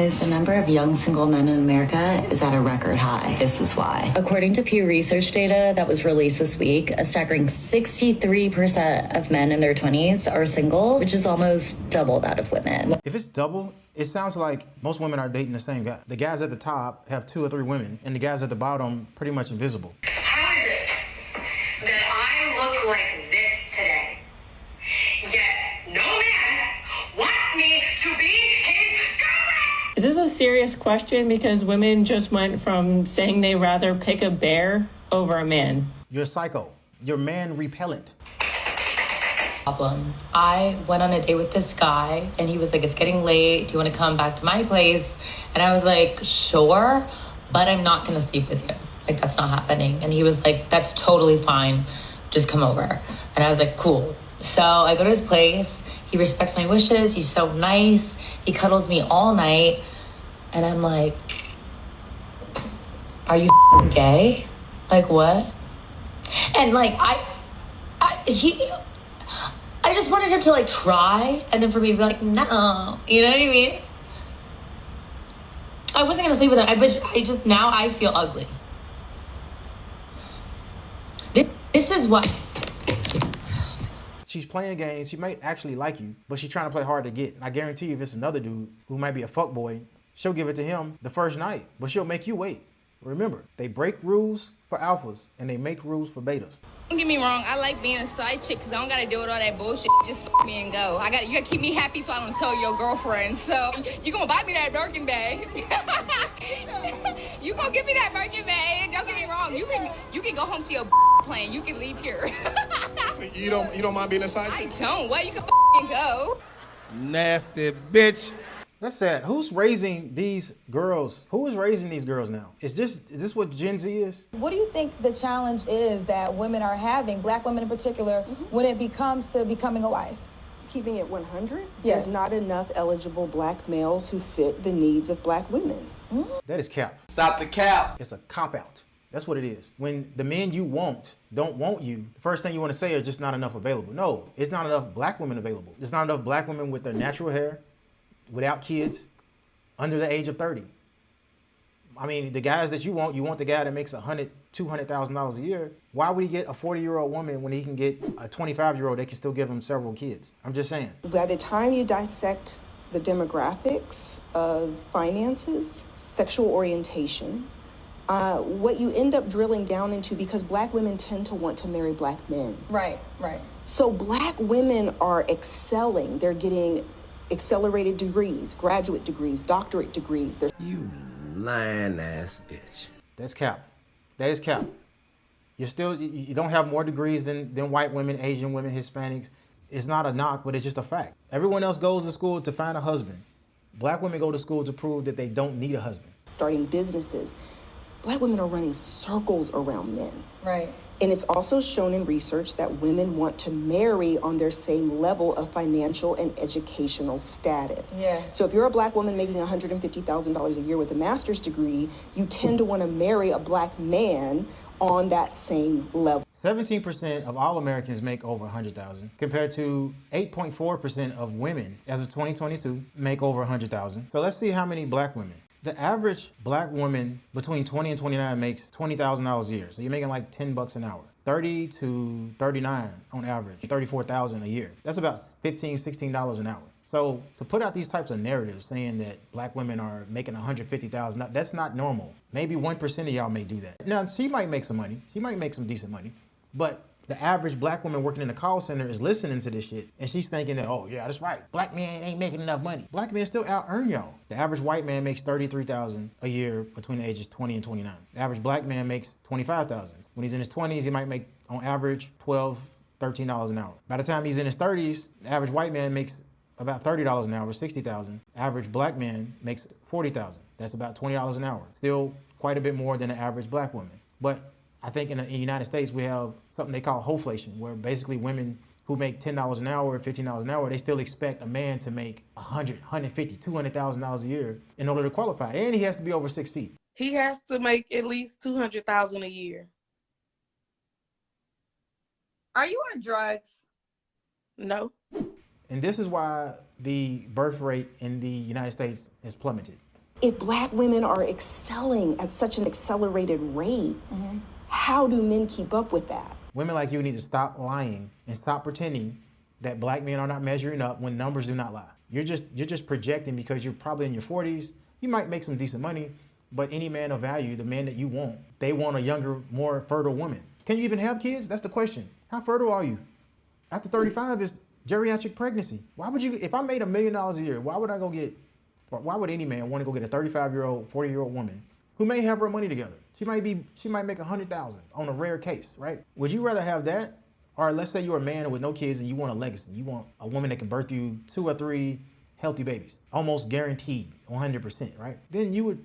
The number of young single men in America is at a record high. This is why. According to Pew Research data that was released this week, a staggering 63% of men in their 20s are single, which is almost double that of women. If it's double, it sounds like most women are dating the same guy. The guys at the top have 2 or 3 women, and the guys at the bottom pretty much invisible. How is it that I look like this today, yet no man wants me to be his girlfriend? Is this a serious question? Because women just went from saying they rather pick a bear over a man. You're a psycho. You're man repellent. I went on a date with this guy and he was like, it's getting late. Do you want to come back to my place? And I was like, sure, but I'm not going to sleep with you. Like, that's not happening. And he was like, that's totally fine. Just come over. And I was like, cool. So I go to his place. He respects my wishes. He's so nice. He cuddles me all night. And I'm like, are you gay? Like, what? And like, I just wanted him to like try, and then for me to be like, no, you know what I mean? I wasn't gonna sleep with him. Now I feel ugly. This is what. She's playing games. She might actually like you, but she's trying to play hard to get. I guarantee you, if it's another dude who might be a fuckboy, she'll give it to him the first night, but she'll make you wait. Remember, they break rules for alphas, and they make rules for betas. Don't get me wrong, I like being a side chick because I don't gotta deal with all that bullshit. Just me and go. You gotta keep me happy so I don't tell your girlfriend. So you gonna buy me that Birkin bag. You gonna give me that Birkin bag. Don't get me wrong. You can go home to your plane. You can leave here. So you don't mind being a side chick? I don't. Well, you can go. Nasty bitch. That's sad. Who's raising these girls? Who is raising these girls now? Is this what Gen Z is? What do you think the challenge is that women are having, black women in particular, when it comes to becoming a wife? Keeping it 100, yes. There's not enough eligible black males who fit the needs of black women. That is cap. Stop the cap. It's a cop-out. That's what it is. When the men you want don't want you, the first thing you want to say is just not enough available. No, it's not enough black women available. There's not enough black women with their natural hair, without kids, under the age of 30. I mean, the guys that you want the guy that makes $200,000 a year. Why would he get a 40-year-old woman when he can get a 25-year-old that can still give him several kids? I'm just saying. By the time you dissect the demographics of finances, sexual orientation, what you end up drilling down into, because black women tend to want to marry black men. Right. So black women are excelling. They're getting accelerated degrees, graduate degrees, doctorate degrees. You lying ass bitch. That's cap. That is cap. You don't have more degrees than white women, Asian women, Hispanics. It's not a knock, but it's just a fact. Everyone else goes to school to find a husband. Black women go to school to prove that they don't need a husband. Starting businesses. Black women are running circles around men. Right. And it's also shown in research that women want to marry on their same level of financial and educational status. Yeah. So if you're a black woman making $150,000 a year with a master's degree, you tend to want to marry a black man on that same level. 17% of all Americans make over $100,000, compared to 8.4% of women as of 2022 make over $100,000. So let's see how many black women. The average black woman between 20 and 29 makes $20,000 a year. So you're making like $10 an hour. 30 to 39 on average, 34,000 a year. That's about $15, $16 an hour. So to put out these types of narratives saying that black women are making $150,000, that's not normal. Maybe 1% of y'all may do that. Now, she might make some money. She might make some decent money. But the average black woman working in a call center is listening to this shit, and she's thinking that, oh yeah, that's right, black men ain't making enough money. Black men still out earn y'all. The average white man makes $33,000 a year between the ages 20 and 29. The average black man makes $25,000. When he's in his 20s, he might make, on average, $12, $13 an hour. By the time he's in his 30s, the average white man makes about $30 an hour, $60,000. Average black man makes $40,000. That's about $20 an hour. Still quite a bit more than the average black woman. But I think in the United States, we have something they call hoflation, where basically women who make $10 an hour, $15 an hour, they still expect a man to make $100,000, $150,000, $200,000 a year in order to qualify. And he has to be over 6 feet. He has to make at least $200,000 a year. Are you on drugs? No. And this is why the birth rate in the United States has plummeted. If Black women are excelling at such an accelerated rate, how do men keep up with that? Women like you need to stop lying and stop pretending that Black men are not measuring up when numbers do not lie. You're just projecting because you're probably in your 40s. You might make some decent money, but any man of value, the man that you want, they want a younger, more fertile woman. Can you even have kids? That's the question. How fertile are you? After 35 is geriatric pregnancy. Why would you, if I made $1 million a year, why would any man want to go get a 35-year-old, 40-year-old woman who may have her money together? She might make 100,000 on a rare case, right? Would you rather have that? Or let's say you're a man with no kids and you want a legacy. You want a woman that can birth you 2 or 3 healthy babies, almost guaranteed, 100%, right? Then you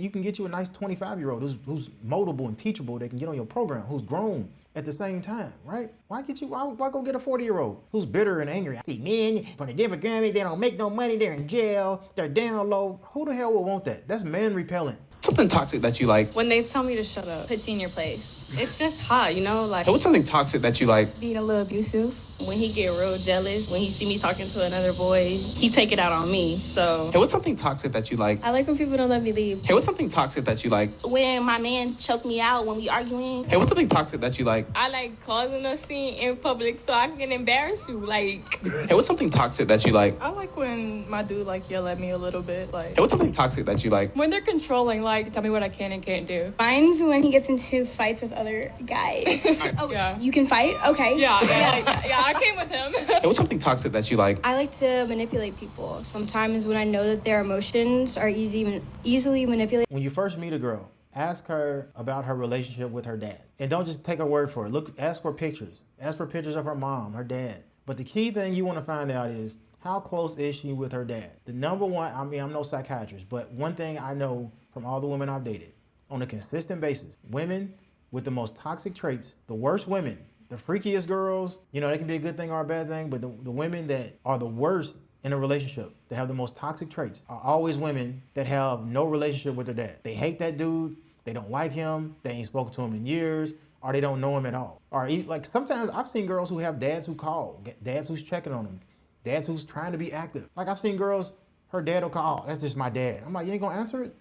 can get you a nice 25-year-old who's moldable and teachable that can get on your program, who's grown at the same time, right? Why go get a 40-year-old who's bitter and angry? I see men from the demographic, they don't make no money, they're in jail, they're down low. Who the hell would want that? That's man repellent. Something toxic that you like. When they tell me to shut up, puts you in your place. It's just hot, you know? Like, Hey, what's something toxic that you like? being a little abusive. When he get real jealous, when he see me talking to another boy, he take it out on me. So Hey, what's something toxic that you like? I like when people don't let me leave. Hey, what's something toxic that you like? When my man choked me out when we arguing. Hey, what's something toxic that you like? I like causing a scene in public so I can embarrass you. Like, Hey, what's something toxic that you like? I like when my dude like yell at me a little bit. Like, Hey, what's something toxic that you like? when they're controlling, like tell me what I can and can't do. mine's when he gets into fights with other guys. Oh yeah. You can fight? Okay. Yeah, I came with him. Hey, what's something toxic that you like? I like to manipulate people. Sometimes when I know that their emotions are easily manipulated. When you first meet a girl, ask her about her relationship with her dad. And don't just take her word for it. Ask for pictures. Ask for pictures of her mom, her dad. But the key thing you want to find out is, how close is she with her dad? The number one, I'm no psychiatrist, but one thing I know from all the women I've dated, on a consistent basis, women with the most toxic traits, the worst women, the freakiest girls, they can be a good thing or a bad thing, but the women that are the worst in a relationship, that have the most toxic traits, are always women that have no relationship with their dad. They hate that dude, they don't like him, they ain't spoken to him in years, or they don't know him at all. Or like sometimes I've seen girls who have dads who call, dads who's checking on them, dads who's trying to be active. Like I've seen girls, her dad will call, that's just my dad. I'm like, you ain't gonna answer it?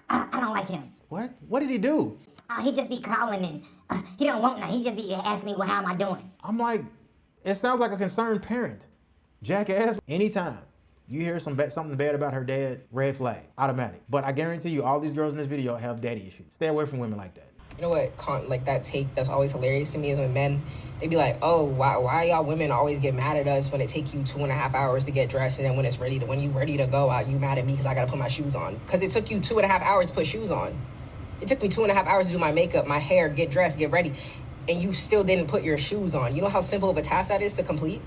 I don't like him. What? What did he do? He just be calling and he don't want nothing. He just be asking me, well, how am I doing? I'm like, it sounds like a concerned parent. Jackass. Anytime you hear something bad about her dad, red flag, automatic. But I guarantee you, all these girls in this video have daddy issues. Stay away from women like that. You know what, like that take that's always hilarious to me is when men, they be like, oh, why y'all women always get mad at us when it take you 2.5 hours to get dressed, and then when you ready to go out, you mad at me because I gotta put my shoes on. Because it took you 2.5 hours to put shoes on. It took me 2.5 hours to do my makeup, my hair, get dressed, get ready, and you still didn't put your shoes on. You know how simple of a task that is to complete?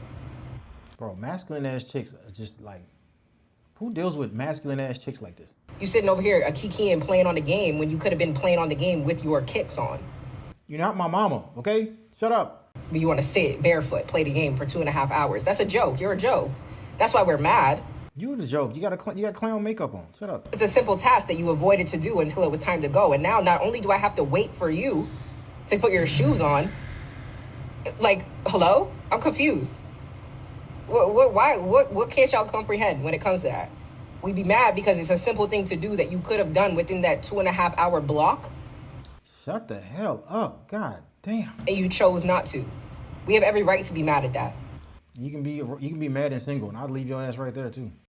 Bro, masculine ass chicks are just like, who deals with masculine ass chicks like this? You sitting over here, a kiki and playing on the game when you could have been playing on the game with your kicks on. You're not my mama, okay? Shut up. But you want to sit barefoot, play the game for 2.5 hours. That's a joke. You're a joke. That's why we're mad. You the joke. You got clown makeup on. Shut up. It's a simple task that you avoided to do until it was time to go. And now not only do I have to wait for you to put your shoes on, like, hello? I'm confused. What can't y'all comprehend when it comes to that? We be mad because it's a simple thing to do that you could have done within that 2.5 hour block. Shut the hell up. God damn. And you chose not to. We have every right to be mad at that. You can be mad and single, and I'll leave your ass right there too.